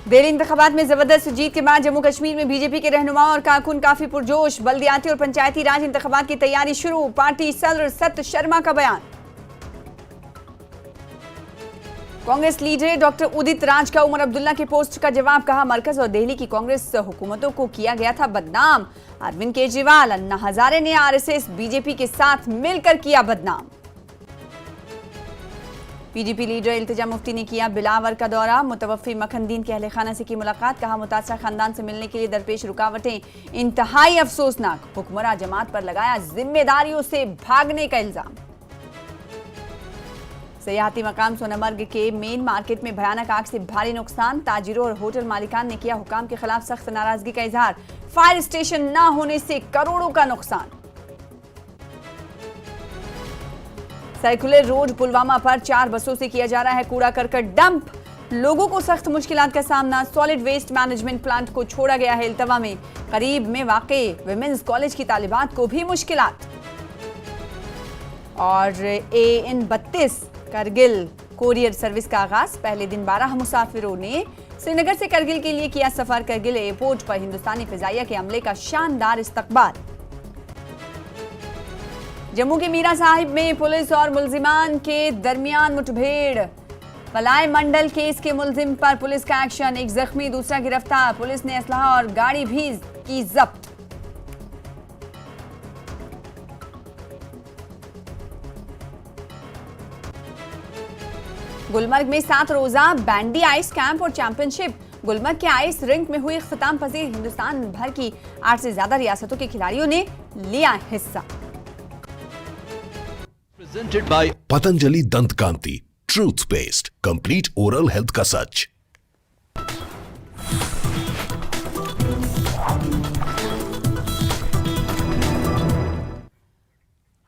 दिल्ली इंतखाबात में जबरदस्त जीत के बाद जम्मू कश्मीर में बीजेपी के रहनुमाओं और कारकुन काफी पुरजोश। बल्दियाती और पंचायती राज इंतखाबात की तैयारी शुरू। पार्टी सदर सत्य शर्मा का बयान। कांग्रेस लीडर डॉक्टर उदित राज का उमर अब्दुल्ला के पोस्ट का जवाब। कहा, मरकज और दिल्ली की कांग्रेस हुकूमतों को किया गया था बदनाम। अरविंद केजरीवाल, अन्ना हजारे ने आरएसएस बीजेपी के साथ मिलकर किया बदनाम। पीडीपी लीडर इल्तिजा मुफ्ती ने किया बिलावर का दौरा। मुतवफ़ी मखनदीन के अहले खाना से की मुलाकात। कहा, मुतासरा खानदान से मिलने के लिए दरपेश रुकावटें इंतहाई अफसोसनाक। हुक्मरान जमात पर लगाया जिम्मेदारियों से भागने का इल्जाम। सयाहती मकाम सोनमर्ग के मेन मार्केट में भयानक आग से भारी नुकसान। ताजिरों और होटल मालिकान ने किया हुकाम के खिलाफ सख्त नाराजगी का इजहार। फायर स्टेशन न होने से करोड़ों का नुकसान। सर्कुलर रोड पुलवामा पर 4 बसों से किया जा रहा है कूड़ा करकट डंप। लोगों को सख्त मुश्किलात का सामना। सॉलिड वेस्ट मैनेजमेंट प्लांट को छोड़ा गया है इल्तवा में। करीब में वाक़े विमेंस कॉलेज की तालिबात को भी मुश्किलात। और AN 32 करगिल कोरियर सर्विस का आगाज। पहले दिन 12 मुसाफिरों ने श्रीनगर से करगिल के लिए किया सफर। करगिल एयरपोर्ट पर हिंदुस्तानी फिजाइया के अमले का शानदार इस्तकबाल। जम्मू के मीरा साहिब में पुलिस और मुलजिमान के दरमियान मुठभेड़। पलाय मंडल केस के मुलजिम पर पुलिस का एक्शन। एक जख्मी, दूसरा गिरफ्तार। पुलिस ने असलहा और गाड़ी भी की जब्त। गुलमर्ग में 7 रोजा बैंडी आइस कैंप और चैंपियनशिप। गुलमर्ग के आइस रिंक में हुई इख्तिताम पजीर। हिंदुस्तान भर की 8 से ज्यादा रियासतों के खिलाड़ियों ने लिया हिस्सा। Presented by Patanjali Dant Kanti, Truth Paste, complete oral health का सच।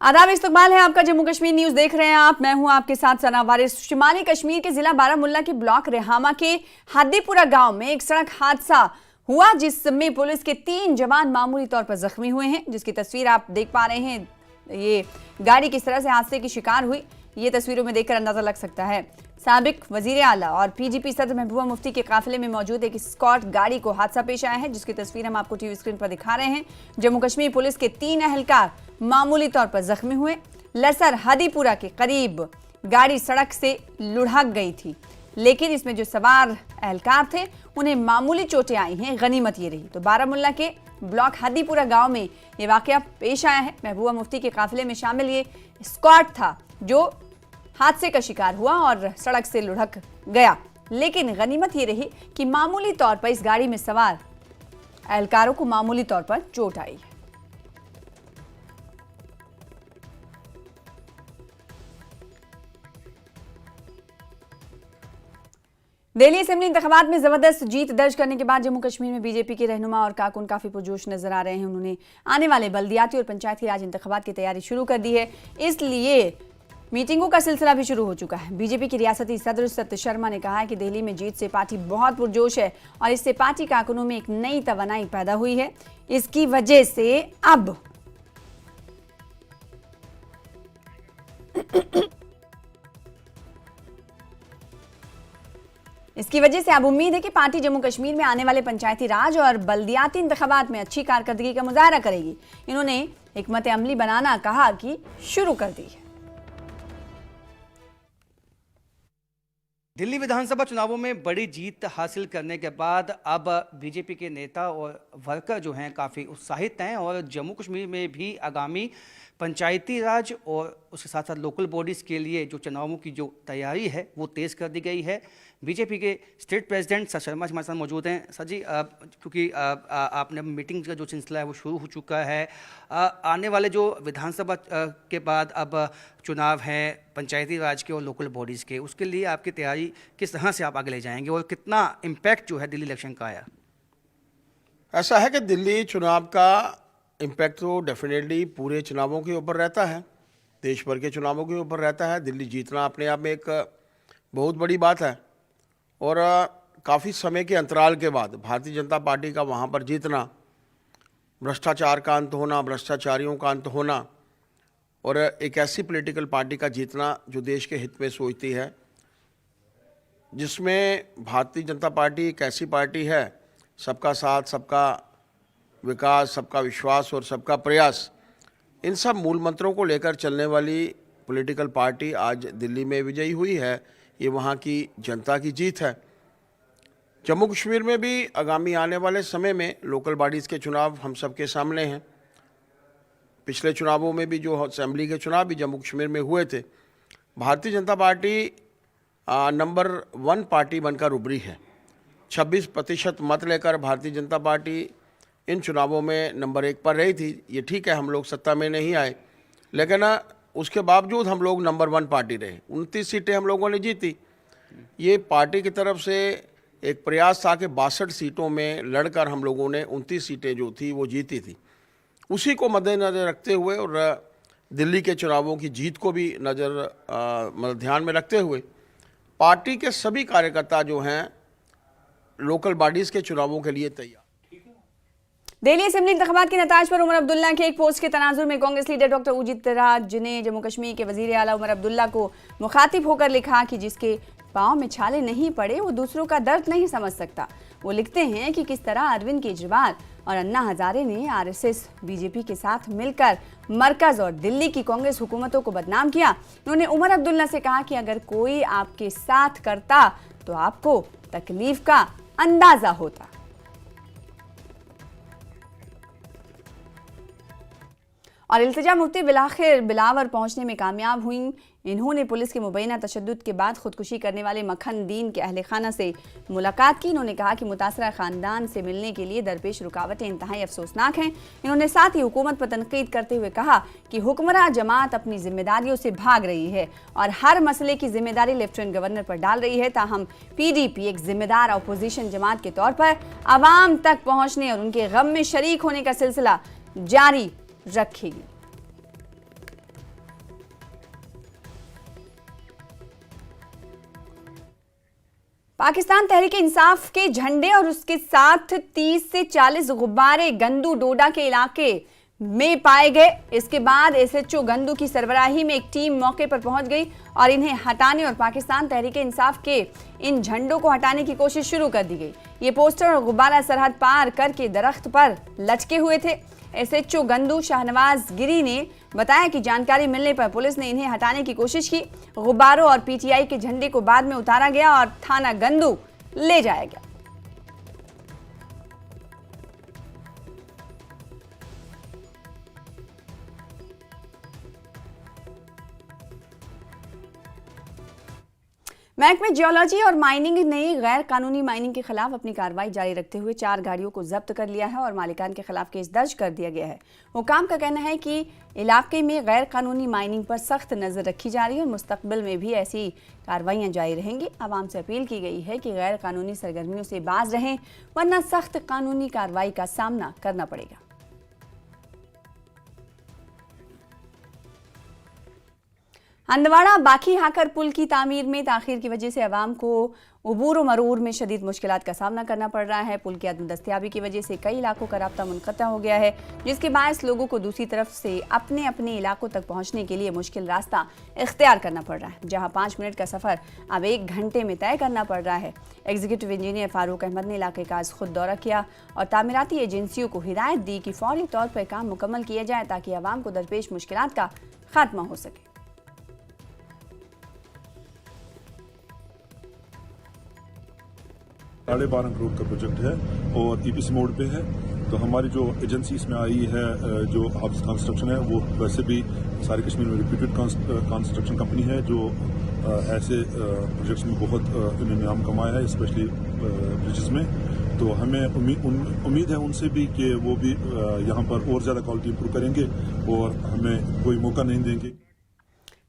आदाब, इस्तकबाल है आपका। जम्मू कश्मीर न्यूज देख रहे हैं आप। मैं हूं आपके साथ सना वारिस। शुमाली कश्मीर के जिला बारामुल्ला के ब्लॉक रेहामा के हादीपुरा गांव में एक सड़क हादसा हुआ जिसमें पुलिस के 3 जवान मामूली तौर पर जख्मी हुए हैं, जिसकी तस्वीर आप देख पा रहे हैं। ये गाड़ी किस तरह से हादसे की शिकार हुई, ये तस्वीरों में देखकर अंदाजा लग सकता है। साबिक वजीर आला और पीजीपी सदर महबूबा मुफ्ती के काफिले में मौजूद एक स्कॉट गाड़ी को हादसा पेश आया है, जिसकी तस्वीर हम आपको टीवी स्क्रीन पर दिखा रहे हैं। जम्मू कश्मीर पुलिस के 3 एहलकार मामूली तौर पर जख्मी हुए। लसर हादीपुरा के करीब गाड़ी सड़क से लुढ़क गई थी, लेकिन इसमें जो सवार एहलकार थे उन्हें मामूली चोटें आई हैं। गनीमत ये रही। तो बारामुल्ला के ब्लॉक हादीपुरा गांव में ये वाकया पेश आया है। महबूबा मुफ्ती के काफिले में शामिल ये स्क्वाड था जो हादसे का शिकार हुआ और सड़क से लुढ़क गया, लेकिन गनीमत ये रही कि मामूली तौर पर इस गाड़ी में सवार एहलकारों को मामूली तौर पर चोट आई। दिल्ली असेंबली इंतखाबात में जबरदस्त जीत दर्ज करने के बाद जम्मू कश्मीर में बीजेपी के रहनुमा और कारकुन काफी पुरजोश नजर आ रहे हैं। उन्होंने आने वाले बल्दियाती और पंचायती राज इंतखाबात की तैयारी शुरू कर दी है, इसलिए मीटिंगों का सिलसिला भी शुरू हो चुका है। बीजेपी के रियासती सदर सत्य शर्मा ने कहा है कि दिल्ली में जीत से पार्टी बहुत पुरजोश है और इससे पार्टी कारकुनों में एक नई तवानाई पैदा हुई है। इसकी वजह से अब उम्मीद है कि पार्टी जम्मू कश्मीर में आने वाले पंचायती राज और बल्दियाती इंतखाबात में अच्छी कारकर्दगी का मुजाहरा करेगी। इन्होंने हिकमत अमली बनाना कहा कि शुरू कर दी है। दिल्ली विधानसभा चुनावों में बड़ी जीत हासिल करने के बाद अब बीजेपी के नेता और वर्कर जो हैं काफ़ी उत्साहित हैं और जम्मू कश्मीर में भी आगामी पंचायती राज और उसके साथ साथ लोकल बॉडीज़ के लिए जो चुनावों की जो तैयारी है वो तेज़ कर दी गई है। बीजेपी के स्टेट प्रेसिडेंट सर शर्मा हमारे साथ मौजूद हैं। सर जी, क्योंकि आपने मीटिंग का जो सिलसिला है वो शुरू हो चुका है, आने वाले जो विधानसभा के बाद अब चुनाव हैं पंचायती राज के और लोकल बॉडीज़ के, उसके लिए आपकी तैयारी किस तरह से आप आगे ले जाएंगे और कितना इम्पैक्ट जो है दिल्ली इलेक्शन का आया? ऐसा है कि दिल्ली चुनाव का इम्पैक्ट तो डेफिनेटली पूरे चुनावों के ऊपर रहता है, देश भर के चुनावों के ऊपर रहता है। दिल्ली जीतना अपने आप में एक बहुत बड़ी बात है और काफ़ी समय के अंतराल के बाद भारतीय जनता पार्टी का वहाँ पर जीतना, भ्रष्टाचार का अंत होना, भ्रष्टाचारियों का अंत होना और एक ऐसी पॉलिटिकल पार्टी का जीतना जो देश के हित में सोचती है, जिसमें भारतीय जनता पार्टी एक ऐसी पार्टी है, सबका साथ, सबका विकास, सबका विश्वास और सबका प्रयास, इन सब मूल मंत्रों को लेकर चलने वाली पॉलिटिकल पार्टी आज दिल्ली में विजयी हुई है। ये वहाँ की जनता की जीत है। जम्मू कश्मीर में भी आगामी आने वाले समय में लोकल बॉडीज़ के चुनाव हम सबके सामने हैं। पिछले चुनावों में भी जो असेंबली के चुनाव भी जम्मू कश्मीर में हुए थे, Bharatiya Janata party number 1 party बनकर उभरी है। 26% मत लेकर भारतीय जनता पार्टी इन चुनावों में नंबर 1 पर रही थी। ये ठीक है, हम लोग सत्ता में नहीं आए, लेकिन उसके बावजूद हम लोग नंबर 1 पार्टी रहे। 29 सीटें हम लोगों ने जीती। ये पार्टी की तरफ से एक प्रयास था कि 62 सीटों में लड़कर हम लोगों ने 29 सीटें जो थी वो जीती थी। उसी को मद्देनज़र रखते हुए और दिल्ली के चुनावों की जीत को भी मतलब ध्यान में रखते हुए पार्टी के सभी कार्यकर्ता जो हैं लोकल बॉडीज़ के चुनावों के लिए तैयार। दिल्ली असेंबली इंतखाबात के नताज पर उमर अब्दुल्ला के एक पोस्ट के तनाजुर में कांग्रेस लीडर डॉक्टर उजित राज ने जम्मू कश्मीर के वजीर आला उमर अब्दुल्ला को मुखातिब होकर लिखा कि जिसके पाँव में छाले नहीं पड़े वो दूसरों का दर्द नहीं समझ सकता। वो लिखते हैं कि किस तरह अरविंद केजरीवाल और अन्ना हजारे ने आरएसएस बीजेपी के साथ मिलकर मरकज और दिल्ली की कांग्रेस हुकूमतों को बदनाम किया। उन्होंने उमर अब्दुल्ला से कहा कि अगर कोई आपके साथ करता तो आपको तकलीफ का अंदाजा होता। और इल्तिजा मुफ्ती बिलाखिर बिलावर पहुंचने में कामयाब हुई। इन्होंने पुलिस के मुबैना तशद्दुद के बाद खुदकुशी करने वाले मखन दीन के अहले खाना से मुलाकात की। इन्होंने कहा कि मुतासरा खानदान से मिलने के लिए दरपेश रुकावटें इंतहाई अफसोसनाक हैं। इन्होंने साथ ही हुकूमत पर तनकीद करते हुए कहा कि हुक्मरां जमात अपनी जिम्मेदारियों से भाग रही है और हर मसले की जिम्मेदारी लेफ्टिनेंट गवर्नर पर डाल रही है। ताहम पीडीपी एक जिम्मेदार अपोजिशन जमात के तौर पर आवाम तक पहुंचने और उनके गम में शरीक होने का सिलसिला जारी रखेगी। पाकिस्तान तहरीक इंसाफ के झंडे और उसके साथ 30 से 40 गुब्बारे गंदू डोडा के इलाके में पाए गए। इसके बाद एसएचओ गंदू की सरबराही में एक टीम मौके पर पहुंच गई और इन्हें हटाने और पाकिस्तान तहरीक इंसाफ के इन झंडों को हटाने की कोशिश शुरू कर दी गई। ये पोस्टर और गुब्बारा सरहद पार करके दरख्त पर लटके हुए थे। एसएचओ गंदू शाहनवाज गिरी ने बताया कि जानकारी मिलने पर पुलिस ने इन्हें हटाने की कोशिश की। गुब्बारों और पीटीआई के झंडे को बाद में उतारा गया और थाना गंदू ले जाया गया। महकमे जियोलॉजी और माइनिंग ने गैर कानूनी माइनिंग के खिलाफ अपनी कार्रवाई जारी रखते हुए 4 गाड़ियों को जब्त कर लिया है और मालिकान के खिलाफ केस दर्ज कर दिया गया है। हुकाम का कहना है कि इलाके में गैर कानूनी माइनिंग पर सख्त नजर रखी जा रही है और मुस्तकबिल में भी ऐसी कार्रवाइयां जारी रहेंगी। आवाम से अपील की गई है कि गैर कानूनी सरगर्मियों से बाज रहें, वरना सख्त कानूनी कार्रवाई का सामना करना पड़ेगा। हंदवाड़ा बाकी हाकर पुल की तामीर में ताखीर की वजह से आवाम को उबूर व मरूर में शदीद मुश्किलात का सामना करना पड़ रहा है। पुल की अदम दस्तयाबी की वजह से कई इलाकों का राब्ता मुनक़ता हो गया है, जिसके बायस लोगों को दूसरी तरफ से अपने अपने इलाकों तक पहुंचने के लिए मुश्किल रास्ता इख्तियार करना पड़ रहा है, जहां 5 मिनट का सफ़र अब 1 घंटे में तय करना पड़ रहा है। एग्जीक्यूटिव इंजीनियर फारूक अहमद ने इलाके का आज खुद दौरा किया और तामीराती एजेंसियों को हिदायत दी कि फौरी तौर पर काम मुकम्मल किया जाए ताकि आवाम को दरपेश मुश्किलात का खात्मा हो सके। 12.5 करोड़ का प्रोजेक्ट है और ईपीसी मोड पे है। तो हमारी जो एजेंसी इसमें आई है, जो हब्स कंस्ट्रक्शन है, वो वैसे भी सारे कश्मीर में रिप्यूटेड कंस्ट्रक्शन कंपनी है जो ऐसे प्रोजेक्ट्स में बहुत इन्होंने नाम कमाया है, स्पेशली ब्रिजेस में। तो हमें उम्मीद है उनसे भी कि वो भी यहाँ पर और ज़्यादा क्वालिटी इंप्रूव करेंगे और हमें कोई मौका नहीं देंगे।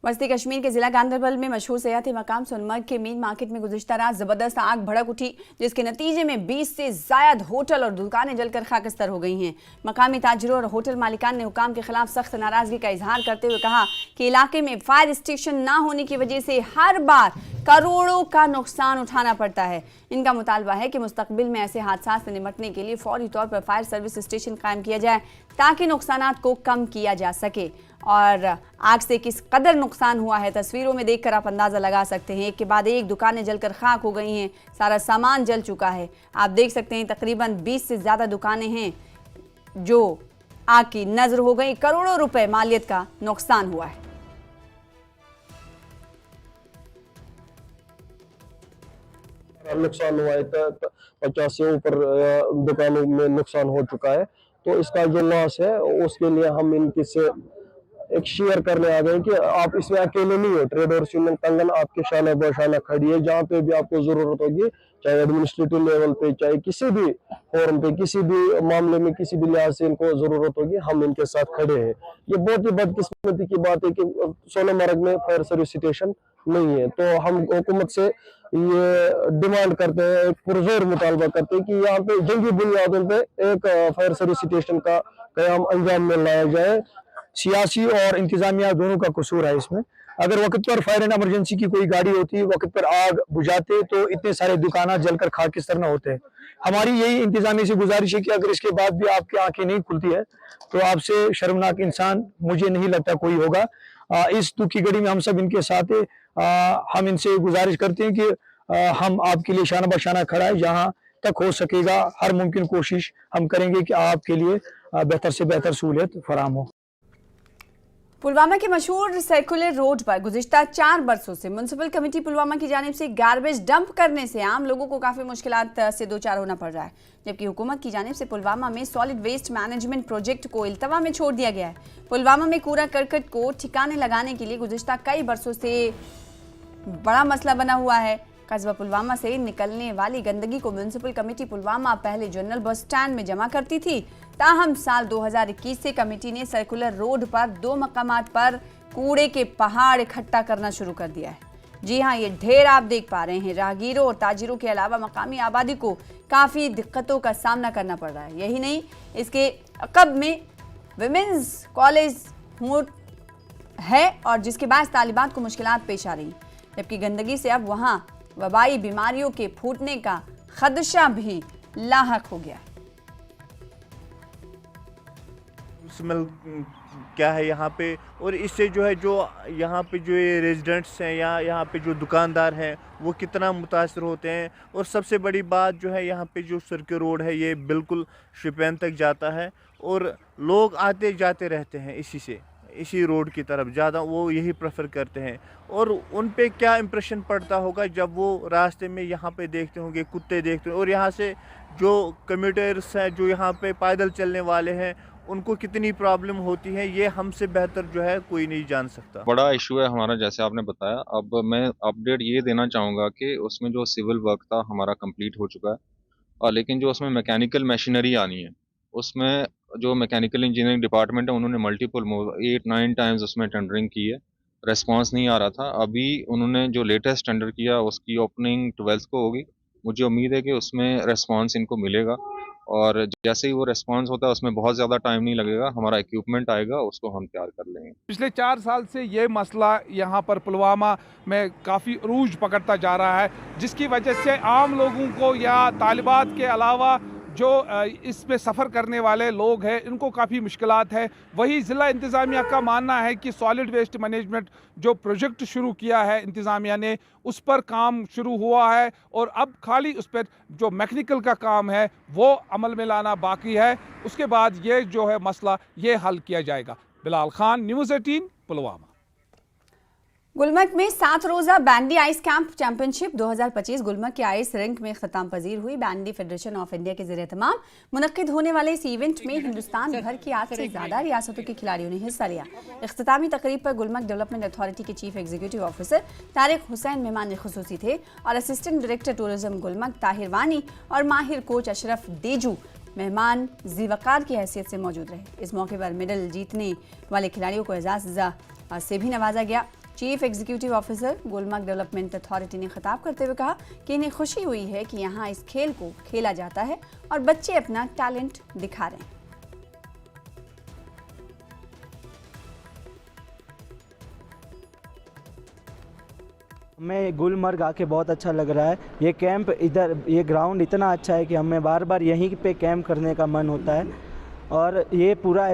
वस्ती कश्मीर के जिला गांधरबल में मशहूर सयाहती मकाम सोनमर्ग के मीन मार्केट में गुज़िश्ता रात जबरदस्त आग भड़क उठी, जिसके नतीजे में 20 से ज़ायद होटल और दुकानें जलकर खाकस्तर हो गई हैं। मकामी ताजिरों और होटल मालिकान ने हुकाम के खिलाफ सख्त नाराजगी का इजहार करते हुए कहा कि इलाके में फायर स्टेशन ना होने की वजह से हर बार करोड़ों का नुकसान उठाना पड़ता है। इनका मुतालबा है कि मुस्तकबिल में ऐसे हादसा से निपटने के लिए फौरी तौर पर फायर सर्विस स्टेशन कायम किया जाए ताकि नुकसानात को कम किया जा सके। और आग से किस कदर नुकसान हुआ है तस्वीरों में देखकर आप अंदाज़ा लगा सकते हैं। एक के बाद एक दुकानें जलकर खाक हो गई हैं, सारा सामान जल चुका है। आप देख सकते हैं तकरीबन 20 से ज़्यादा दुकानें हैं जो आग की नजर हो गई। करोड़ों रुपए मालियत का नुकसान हुआ है। नुकसान हुआ है, 50 से ऊपर दुकानों में नुकसान हो चुका है। तो इसका जो लॉस है उसके लिए हम इनके से एक शेयर करने आ गए कि आप इसमें अकेले नहीं हो। ट्रेडर्स यूनियन कंगन आपके शाना बशाना खड़ी है, जहाँ पे भी आपको जरूरत होगी, चाहे एडमिनिस्ट्रेटिव लेवल पे, चाहे किसी भी फोरम पे, किसी भी मामले में, किसी भी लिहाज से इनको जरूरत होगी, हम इनके साथ खड़े हैं। ये बहुत ही बदकिस्मती की बात है कि सोनमर्ग में फायर सर्विस स्टेशन नहीं है। तो हम हुकूमत से ये डिमांड करते हैं, एक पुरजोर मुतालबा करते हैं कि यहाँ पे जंगी बुनियादों पे एक फायर सर्विस स्टेशन का कयाम अंजाम में लाया जाए। सियासी और इंतजामिया दोनों का कसूर है इसमें। अगर वक्त पर फायर एंड इमरजेंसी की कोई गाड़ी होती, वक्त पर आग बुझाते, तो इतने सारे दुकान जलकर खाकिस्तर न होते। हमारी यही इंतजामिया से गुजारिश है कि अगर इसके बाद भी आपकी आंखें नहीं खुलती है तो आपसे शर्मनाक इंसान मुझे नहीं लगता कोई होगा। इस दुख की घड़ी में हम सब इनके साथ है। हम इनसे गुजारिश करते हैं कि हम आपके लिए शाना बशाना खड़ा है, जहाँ तक हो सकेगा हर मुमकिन कोशिश हम करेंगे कि आपके लिए बेहतर से बेहतर सहूलियत फराहम हो। पुलवामा के मशहूर सर्कुलर रोड पर गुज़िश्ता 4 बरसों से म्युनिसिपल कमेटी पुलवामा की जानिब से गार्बेज डंप करने से आम लोगों को काफ़ी मुश्किलात से दो चार होना पड़ रहा है, जबकि हुकूमत की जानिब से पुलवामा में सॉलिड वेस्ट मैनेजमेंट प्रोजेक्ट को इल्तवा में छोड़ दिया गया है। पुलवामा में कूड़ा करकट को ठिकाने लगाने के लिए गुज़िश्ता कई बरसों से बड़ा मसला बना हुआ है। कस्बा पुलवामा से निकलने वाली गंदगी को म्युनिसिपल कमेटी पुलवामा पहले जनरल बस स्टैंड में जमा करती थी। ताहम साल 2021 से कमेटी ने सर्कुलर रोड पर 2 मकामात पर कूड़े के पहाड़ इकट्ठा करना शुरू कर दिया है। जी हाँ, ये ढेर आप देख पा रहे हैं। राहगीरों और ताजिरों के अलावा मकामी आबादी को काफ़ी दिक्कतों का सामना करना पड़ रहा है। यही नहीं, इसके अकब में विमेंस कॉलेज है और जिसके बाद तालिबात को मुश्किलात पेश आ रही, जबकि गंदगी से अब वहाँ वबाई बीमारियों के फूटने का खदशा भी लाहक हो गया। स्मेल क्या है यहाँ पे, और इससे जो है जो यहाँ पे जो ये रेजिडेंट्स हैं या यहाँ पे जो दुकानदार हैं वो कितना मुतासर होते हैं। और सबसे बड़ी बात जो है यहाँ पे जो सर्किल रोड है ये बिल्कुल शिपैन तक जाता है और लोग आते जाते रहते हैं इसी रोड की तरफ, ज़्यादा वो यही प्रेफर करते हैं। और उन पे क्या इम्प्रेशन पड़ता होगा जब वो रास्ते में यहाँ पे देखते होंगे कुत्ते देखते हैं, और यहाँ से जो कम्यूटर्स हैं जो यहाँ पे पैदल चलने वाले हैं उनको कितनी प्रॉब्लम होती है, ये हमसे बेहतर जो है कोई नहीं जान सकता। बड़ा इशू है हमारा, जैसे आपने बताया। अब मैं अपडेट ये देना चाहूँगा कि उसमें जो सिविल वर्क था हमारा कंप्लीट हो चुका है, और लेकिन जो उसमें मैकेनिकल मशीनरी आनी है, उसमें जो मैकेनिकल इंजीनियरिंग डिपार्टमेंट है उन्होंने मल्टीपल 8-9 टाइम्स उसमें टेंडरिंग की है, रेस्पॉन्स नहीं आ रहा था। अभी उन्होंने जो लेटेस्ट टेंडर किया उसकी ओपनिंग 12 को होगी। मुझे उम्मीद है कि उसमें रेस्पॉन्स इनको मिलेगा, और जैसे ही वो रेस्पॉन्स होता है उसमें बहुत ज़्यादा टाइम नहीं लगेगा, हमारा इक्विपमेंट आएगा, उसको हम तैयार कर लेंगे। पिछले 4 साल से ये मसला यहाँ पर पुलवामा में काफ़ी रूज पकड़ता जा रहा है, जिसकी वजह से आम लोगों को या तालिबात के अलावा जो इसमें सफ़र करने वाले लोग हैं इनको काफ़ी मुश्किलात है। वही ज़िला इंतज़ामिया का मानना है कि सॉलिड वेस्ट मैनेजमेंट जो प्रोजेक्ट शुरू किया है इंतज़ामिया ने, उस पर काम शुरू हुआ है और अब खाली उस पर जो मैकेनिकल का काम है वो अमल में लाना बाकी है। उसके बाद ये जो है मसला ये हल किया जाएगा। बिलाल खान, न्यूज़ 18, पुलवामा। गुलमर्ग में 7 रोज़ा bandy ice camp championship 2025 Gulmarg के आइस रिंक में ख़त्म पजीर हुई। बैंडी फेडरेशन ऑफ इंडिया के ज़रिए तमाम मुनक्किद होने वाले इस इवेंट में हिंदुस्तान भर की 8 से ज़्यादा रियासतों के खिलाड़ियों ने हिस्सा लिया। इख्तितामी तकरीब पर गुलमर्ग डेवलपमेंट अथॉरिटी के chief executive officer Tariq Hussain मेहमान खुसूसी थे और assistant director tourism Gulmarg Tahir वानी और माहिर कोच अशरफ देजू मेहमान ज़ीवकार की हैसियत से मौजूद रहे। इस मौके पर मेडल जीतने वाले खिलाड़ियों को एजाज़ से भी नवाजा गया। Chief executive officer Gulmarg development authority ने खिताब करते हुए कहा कि इन्हें खुशी हुई है कि यहाँ इस खेल को खेला जाता है और बच्चे अपना टैलेंट दिखा रहे हैं। हमें गुलमर्ग आके बहुत अच्छा लग रहा है। ये कैंप इधर, ये ग्राउंड इतना अच्छा है कि हमें बार बार यहीं पे कैंप करने का मन होता है। और ये पूरा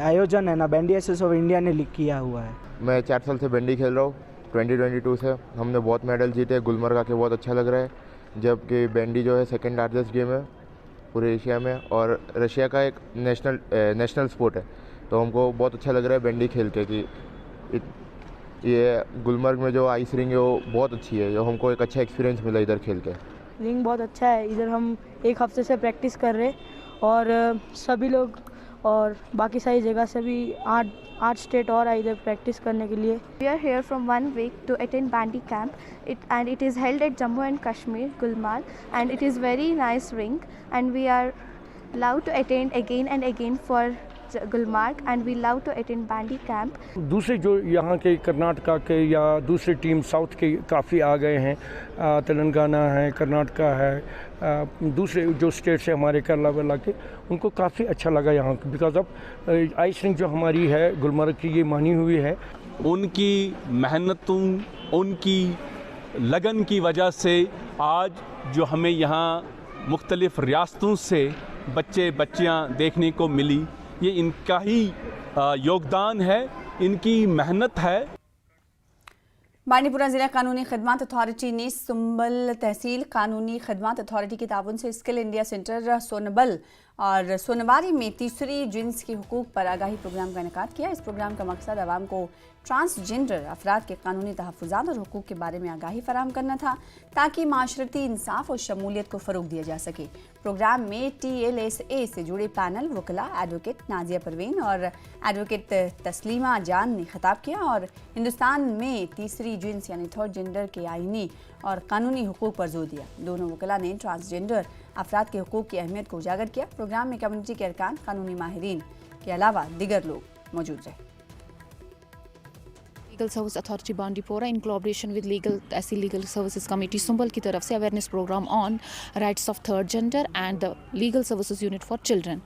आयोजन है ना बैंडी एसोसिएशन ऑफ इंडिया ने किया हुआ है। मैं 4 साल से बैंडी खेल रहा हूँ 2022 से। हमने बहुत मेडल जीते। गुलमर्ग आके बहुत अच्छा लग रहा है, जबकि बैंडी जो है सेकंड लार्जेस्ट गेम है पूरे एशिया में और रशिया का एक नेशनल स्पोर्ट है। तो हमको बहुत अच्छा लग रहा है बैंडी खेल के कि ये गुलमर्ग में जो आइस रिंग है वो बहुत अच्छी है, जो हमको एक अच्छा एक्सपीरियंस मिला इधर खेल के। रिंग बहुत अच्छा है, इधर हम 1 हफ्ते से प्रैक्टिस कर रहे और सभी लोग और बाकी सारी जगह से भी 8 स्टेट और आए इधर प्रैक्टिस करने के लिए। We are here from 1 week to attend Bandi camp. It is held at Jammu and Kashmir, Gulmarg, and it is very nice ring. And we are allowed to attend again and again for Gulmarg, and we love to attend Bandi camp. दूसरे जो यहाँ के कर्नाटका के या दूसरी team south के काफ़ी आ गए हैं, तेलंगाना है, कर्नाटका है, दूसरे जो स्टेट्स हैं हमारे केरला वेला के, उनको काफ़ी अच्छा लगा यहाँ बिकॉज ऑफ आइस रिंग जो हमारी है गुलमर्ग की ये मानी हुई है। उनकी मेहनतों, उनकी लगन की वजह से आज जो हमें यहाँ मुख्तलिफ़ रियासतों से बच्चियाँ देखने को मिली, ये इनका ही योगदान है, इनकी मेहनत है। बांडीपुरा जिला कानूनी खदमात अथॉरिटी ने सुंबल तहसील कानूनी खदमात अथॉरिटी के ताउन से स्किल इंडिया सेंटर सोनबल और सोनवारी में तीसरी जिन्स के हुकूक पर आगाही प्रोग्राम का इनेकाद किया। इस प्रोग्राम का मकसद आवाम को ट्रांसजेंडर अफराद के कानूनी तहफ़्फ़ुज़ात और हुकूक के बारे में आगाही फराहम करना था ताकि माशरती इंसाफ और शमूलियत को फ़रोग़ दिया जा सके। प्रोग्राम में TLSA से जुड़े पैनल वकला एडवोकेट नाजिया परवीन और एडवोकेट तस्लीमा जान ने खिताब किया और हिंदुस्तान में तीसरी जिन्स यानी थर्ड जेंडर के आईनी और कानूनी हुकूक पर जोर दिया। दोनों वकला ने ट्रांसजेंडर अफराद के हुकूक की अहमियत को उजागर किया। प्रोग्राम में कम्युनिटी के अरकान, कानूनी माहिरीन के अलावा दीगर लोग मौजूद रहे। Legal service authority Bandipora in collaboration with legal services committee Sumbal की तरफ से awareness program on rights of third gender and the legal services unit for children.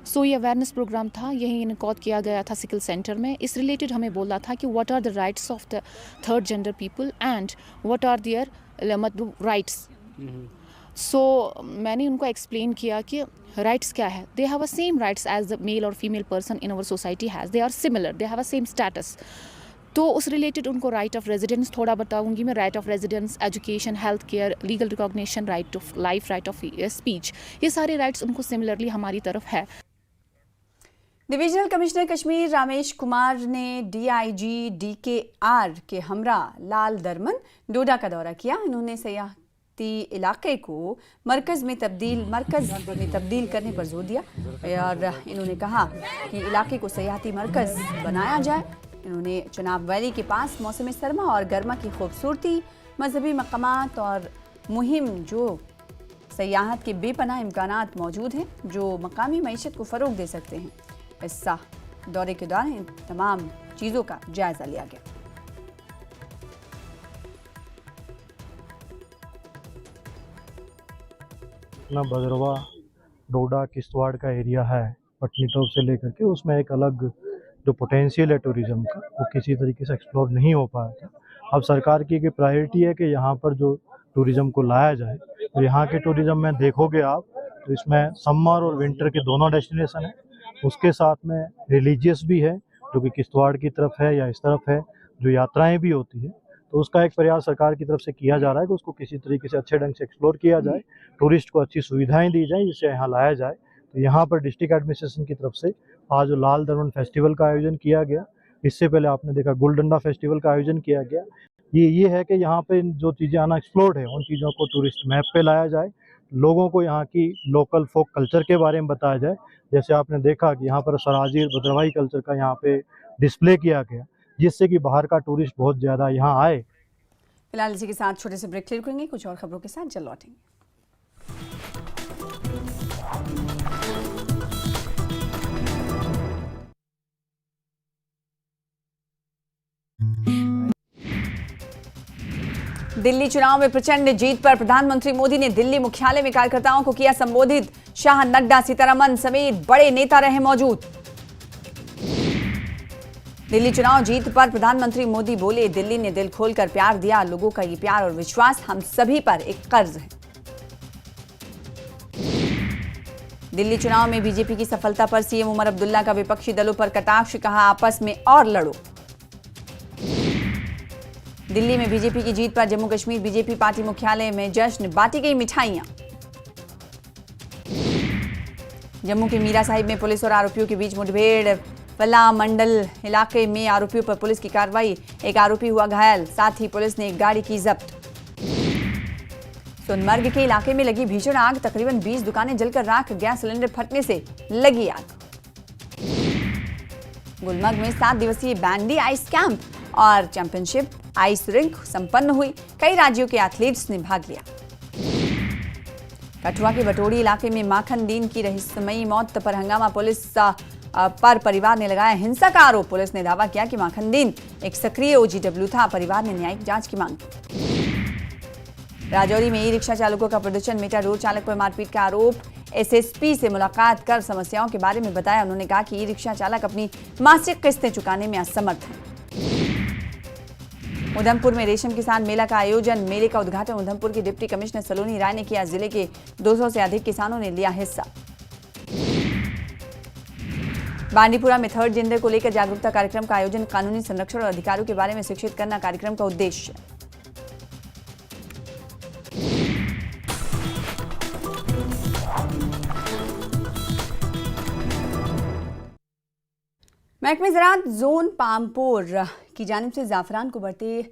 So ये अवेयरनेस प्रोग्राम था, यही इनकाद किया गया था सिकल सेंटर में। इस रिलेटेड हमें बोला था कि what are the rights of the third gender people and what are their rights. So मैंने उनको एक्सप्लेन किया कि राइट्स क्या है। They have a same rights as the male और female person in our society has, they are similar, they have a same status. तो उस related उनको राइट ऑफ रेजिडेंस थोड़ा बताऊंगी मैं। Right of residence, education, health care, legal recognition, right of life, right of speech, ये सारे rights उनको similarly हमारी तरफ है। डिविजनल कमिश्नर कश्मीर रामेश कुमार ने DIG DKR के हमरा लाल दरमन डोडा का दौरा किया। इन्होंने सयाहती इलाके को मरकज़ में तब्दील करने पर जोर दिया और इन्होंने कहा कि इलाके को सयाहती मरकज़ बनाया जाए। इन्होंने चनाब वैली के पास मौसम सरमा और गर्मा की खूबसूरती, मजहबी मकामात और मुहिम जो सयाहत के बेपनाह इम्कानात मौजूद हैं जो मकामी मईशत को फ़रोग़ दे सकते हैं। इस दौरे के दौरान इन तमाम चीज़ों का जायज़ा लिया गया। अपना भद्रवा, डोडा, किश्तवाड़ का एरिया है पटनी टॉप से लेकर के, उसमें एक अलग जो पोटेंशियल है टूरिज़्म का वो किसी तरीके से एक्सप्लोर नहीं हो पाया था। अब सरकार की एक प्रायोरिटी है कि यहाँ पर जो टूरिज़्म को लाया जाए। तो यहाँ के टूरिज़्म में देखोगे आप तो इसमें समर और विंटर के दोनों डेस्टिनेशन है, उसके साथ में रिलीजियस भी है जो कि किश्तवाड़ की तरफ है या इस तरफ है, जो यात्राएं भी होती है। तो उसका एक प्रयास सरकार की तरफ से किया जा रहा है कि उसको किसी तरीके से अच्छे ढंग से एक्सप्लोर किया जाए, टूरिस्ट को अच्छी सुविधाएं दी जाए जिससे यहाँ लाया जाए। तो यहाँ पर डिस्ट्रिक्ट एडमिनिस्ट्रेशन की तरफ से आज लाल दरमन फेस्टिवल का आयोजन किया गया। इससे पहले आपने देखा गुलडंडा फेस्टिवल का आयोजन किया गया। ये है कि यहाँ पे जो चीज़ें अनएक्सप्लोर्ड है उन चीज़ों को टूरिस्ट मैप पे लाया जाए, लोगों को यहाँ की लोकल फोक कल्चर के बारे में बताया जाए। जैसे आपने देखा कि यहाँ पर सराजीर भद्रवाही कल्चर का यहाँ पे डिस्प्ले किया गया, जिससे कि बाहर का टूरिस्ट बहुत ज़्यादा यहाँ आए। फिलहाल इसी के साथ छोटे से ब्रेक लेंगे, कुछ और खबरों के साथ जल्द लौटेंगे। दिल्ली चुनाव में प्रचंड जीत पर प्रधानमंत्री मोदी ने दिल्ली मुख्यालय में कार्यकर्ताओं को किया संबोधित। शाह, नड्डा, सीतारमन समेत बड़े नेता रहे मौजूद। दिल्ली चुनाव जीत पर प्रधानमंत्री मोदी बोले, दिल्ली ने दिल खोलकर प्यार दिया, लोगों का ये प्यार और विश्वास हम सभी पर एक कर्ज है। दिल्ली चुनाव में बीजेपी की सफलता पर सीएम उमर अब्दुल्ला का विपक्षी दलों पर कटाक्ष, कहा आपस में और लड़ो। दिल्ली में बीजेपी की जीत पर जम्मू कश्मीर बीजेपी पार्टी मुख्यालय में जश्न, बांटी गई मिठाइयां। जम्मू के मीरा साहिब में पुलिस और आरोपियों के बीच मुठभेड़, फला मंडल इलाके में आरोपियों पर पुलिस की कार्रवाई, एक आरोपी हुआ घायल, साथ ही पुलिस ने एक गाड़ी की जब्त। सोनमर्ग के इलाके में लगी भीषण आग, तकरीबन 20 दुकानें जलकर राख, गैस सिलेंडर फटने से लगी आग। गुलमर्ग में 7 दिवसीय बैंडी आइस कैंप और चैंपियनशिप आइस रिंक संपन्न हुई, कई राज्यों के एथलीट्स ने भाग लिया। कठुआ के बटोड़ी इलाके में माखन दीन की रहस्यमयी मौत पर हंगामा, पुलिस पर परिवार ने लगाया हिंसा का आरोप। पुलिस ने दावा किया कि माखन दीन एक सक्रिय OGW था, परिवार ने न्यायिक जांच की मांग की। राजौरी में ई रिक्शा चालकों का प्रदर्शन, मेटा रोड चालक पर मारपीट का आरोप। SSP से मुलाकात कर समस्याओं के बारे में बताया, उन्होंने कहा कि ई रिक्शा चालक अपनी मासिक किस्तें चुकाने में असमर्थ हैं। उधमपुर में रेशम किसान मेला का आयोजन, मेले का उद्घाटन उधमपुर के डिप्टी कमिश्नर सलोनी राय ने किया, जिले के 200 से अधिक किसानों ने लिया हिस्सा। बांडीपुरा में थर्ड जेंडर को लेकर जागरूकता कार्यक्रम का आयोजन, कानूनी संरक्षण और अधिकारों के बारे में शिक्षित करना कार्यक्रम का उद्देश्य। महकमे ज़राअत जोन पामपोर की जानिब से ज़ाफ़रान को बढ़ते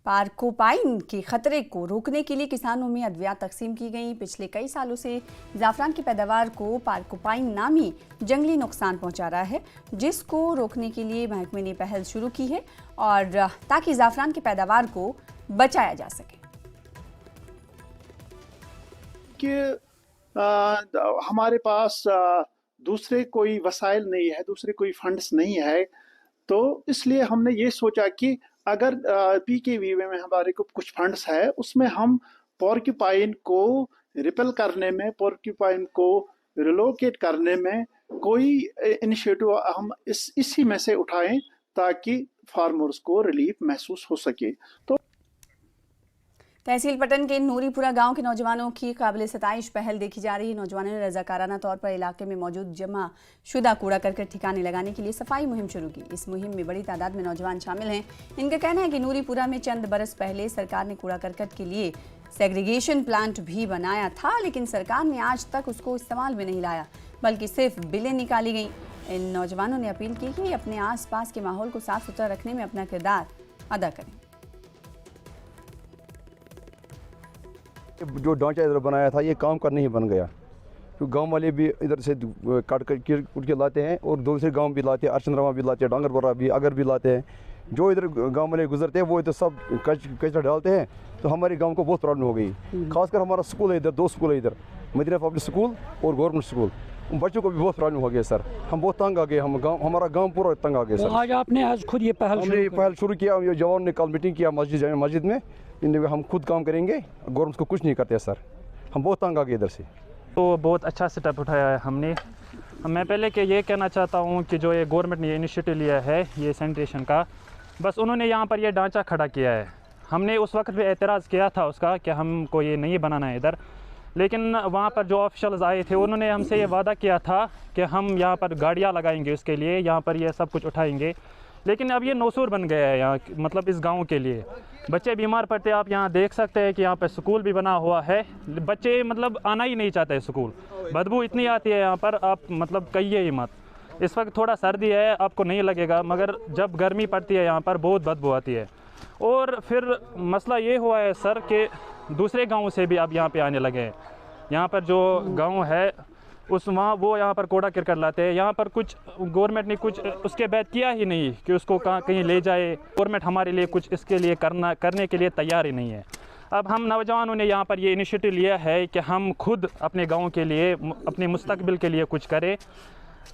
पार्कोपाइन के खतरे को रोकने के लिए किसानों में अद्वियात तकसीम की गई। पिछले कई सालों से ज़ाफ़रान की पैदावार को पार्कोपाइन नामी जंगली नुकसान पहुंचा रहा है, जिसको रोकने के लिए महकमे ने पहल शुरू की है और ताकि ज़ाफ़रान की पैदावार को बचाया जा सके। कि हमारे पास दूसरे कोई वसाइल नहीं है, दूसरे कोई फंड्स नहीं है, तो इसलिए हमने ये सोचा कि अगर PKV में हमारे को कुछ फंड्स है, उसमें हम पोर्क्यूपाइन को रिपेल करने में, पोर्क्यूपाइन को रिलोकेट करने में कोई इनिशिएटिव हम इसी में से उठाएं ताकि फार्मर्स को रिलीफ महसूस हो सके। तो तहसील पटन के नूरीपुरा गांव के नौजवानों की काबिल सताइश पहल देखी जा रही है। नौजवानों ने रजाकाराना तौर पर इलाके में मौजूद जमा शुदा कूड़ा करकट ठिकाने लगाने के लिए सफाई मुहिम शुरू की। इस मुहिम में बड़ी तादाद में नौजवान शामिल हैं। इनका कहना है कि नूरीपुरा में चंद बरस पहले सरकार ने कूड़ा करकट के लिए सेग्रीगेशन प्लांट भी बनाया था, लेकिन सरकार ने आज तक उसको इस्तेमाल में नहीं लाया, बल्कि सिर्फ बिलें निकाली गई। इन नौजवानों ने अपील की कि अपने आसपास के माहौल को साफ सुथरा रखने में अपना किरदार अदा करें। जो ढांचा इधर बनाया था ये काम का नहीं बन गया, तो गांव वाले भी इधर से काट कर उठ के लाते हैं और दूसरे गांव भी लाते हैं, अर्चनरामा भी लाते हैं, डांगरबरा भी अगर भी लाते हैं। जो इधर गांव वाले गुजरते हैं वो इधर सब कचरा डालते हैं, तो हमारे गांव को बहुत प्रॉब्लम हो गई। खासकर हमारा स्कूल है इधर, 2 स्कूल है इधर, मदीना पब्लिक स्कूल और गवर्नमेंट स्कूल, उन बच्चों को भी बहुत प्रॉब्लम हो गया सर। हम बहुत तंग आ गए, हमारा गाँव पूरा तंग आ गया सर। आज आपने आज खुद ये पहल शुरू किया, ये जवान ने कल मीटिंग किया मस्जिद में, हम खुद काम करेंगे, गवर्नमेंट को कुछ नहीं करते सर। हम बहुत तंग आ गए इधर से। तो बहुत अच्छा स्टेप उठाया है हमने। मैं पहले के ये कहना चाहता हूँ कि जो ये गवर्नमेंट ने इनिशिएटिव लिया है ये सैनिटेशन का, बस उन्होंने यहाँ पर ये ढांचा खड़ा किया है। हमने उस वक्त भी एतराज़ किया था उसका कि हमको ये नहीं बनाना है इधर, लेकिन वहाँ पर जो ऑफिशियल्स आए थे उन्होंने हमसे ये वादा किया था कि हम यहाँ पर गाड़ियाँ लगाएंगे, उसके लिए यहाँ पर ये सब कुछ उठाएंगे। लेकिन अब ये नौसूर बन गया है यहाँ, मतलब इस गांव के लिए। बच्चे बीमार पड़ते हैं, आप यहाँ देख सकते हैं कि यहाँ पर स्कूल भी बना हुआ है, बच्चे मतलब आना ही नहीं चाहते स्कूल, बदबू इतनी आती है यहाँ पर, आप मतलब कहिए ही मत। इस वक्त थोड़ा सर्दी है, आपको नहीं लगेगा, मगर जब गर्मी पड़ती है यहाँ पर बहुत बदबू आती है। और फिर मसला ये हुआ है सर कि दूसरे गाँव से भी अब यहाँ पर आने लगे हैं। यहाँ पर जो गाँव है वो यहाँ पर कूड़ा करकट लाते हैं। यहाँ पर कुछ गवर्नमेंट ने कुछ उसके बाद किया ही नहीं कि उसको कहीं ले जाए। गवर्नमेंट हमारे लिए कुछ इसके लिए करने के लिए तैयार ही नहीं है। अब हम नौजवानों ने यहाँ पर ये इनिशिएटिव लिया है कि हम खुद अपने गांव के लिए, अपने मुस्तकबिल के लिए कुछ करें।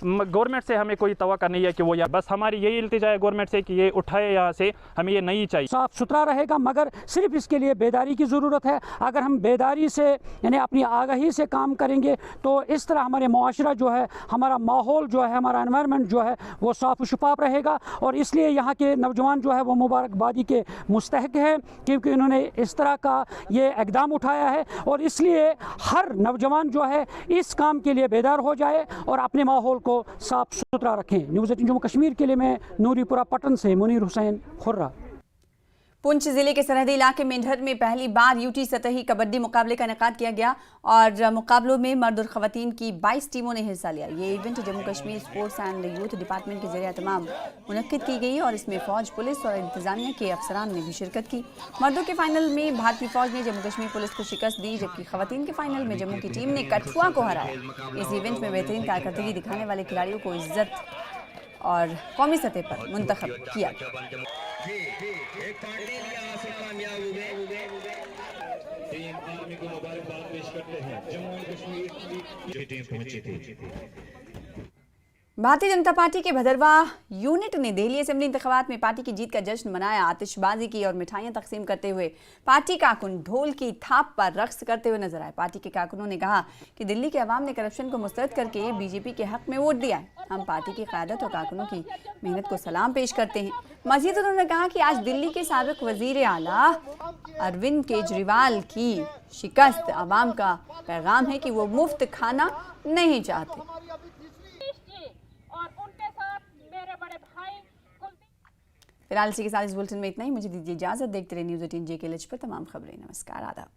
गवर्नमेंट से हमें कोई तवक्को नहीं है कि वो, या बस हमारी यही इल्तिजा है गवर्नमेंट से कि ये उठाए यहाँ से, हमें ये नहीं चाहिए। साफ सुथरा रहेगा, मगर सिर्फ इसके लिए बेदारी की ज़रूरत है। अगर हम बेदारी से यानी अपनी आगाही से काम करेंगे तो इस तरह हमारे मुआशरा जो है, हमारा माहौल जो है, हमारा एनवायरनमेंट जो है वो साफ शफाफ रहेगा। और इसलिए यहाँ के नौजवान जो है वो मुबारकबादी के मुस्तहक है, क्योंकि उन्होंने इस तरह का ये इक़दाम उठाया है। और इसलिए हर नौजवान जो है इस काम के लिए बेदार हो जाए और अपने माहौल को साफ सुथरा रखें। न्यूज़ 18 जम्मू कश्मीर के लिए मैं नूरीपुरा पटन से मुनीर हुसैन खुर्रा। पुंछ जिले के सरहदी इलाके मेंढर में पहली बार यूटी सतही कबड्डी मुकाबले का इनेकाद किया गया और मुकाबलों में मर्द और खवातीन की 22 टीमों ने हिस्सा लिया। ये event Jammu Kashmir sports and youth department के ज़रिए तमाम मुनक्किद की गई और इसमें फ़ौज, पुलिस और इंतजामिया के अफसरान ने भी शिरकत की। मर्दों के फाइनल में भारतीय फ़ौज ने जम्मू कश्मीर पुलिस को शिकस्त दी, जबकि खवातीन के फाइनल में जम्मू की टीम ने कठुआ को हराया। इस इवेंट में बेहतरीन कारकर्दगी दिखाने वाले खिलाड़ियों को इज्जत और कौमी सतह पर मुंतखब किया गया। भारतीय जनता पार्टी के भदरवा यूनिट ने दिल्ली असेंबली इंतखाबात में पार्टी की जीत का जश्न मनाया। आतिशबाजी की और मिठाइयां तकसीम करते हुए पार्टी कारकुन ढोल की थाप पर रक्स करते हुए नजर आए। पार्टी के कारकुनों ने कहा कि दिल्ली के अवाम ने करप्शन को मुस्तरद करके बीजेपी के हक में वोट दिया है। हम पार्टी की क़यादत और कारकुनों की मेहनत को सलाम पेश करते हैं। मजीद उन्होंने कहा कि आज दिल्ली के साबिक वजीर आला अरविंद केजरीवाल की शिकस्त अवाम का पैगाम है कि वो मुफ्त खाना नहीं चाहते। फिलहाल इसी के साथ इस बुलेटिन में इतना ही। मुझे दीजिए इजाजत। देखते रहिए न्यूज़ 18 जे के लिच पर तमाम खबरें। नमस्कार, आदाब।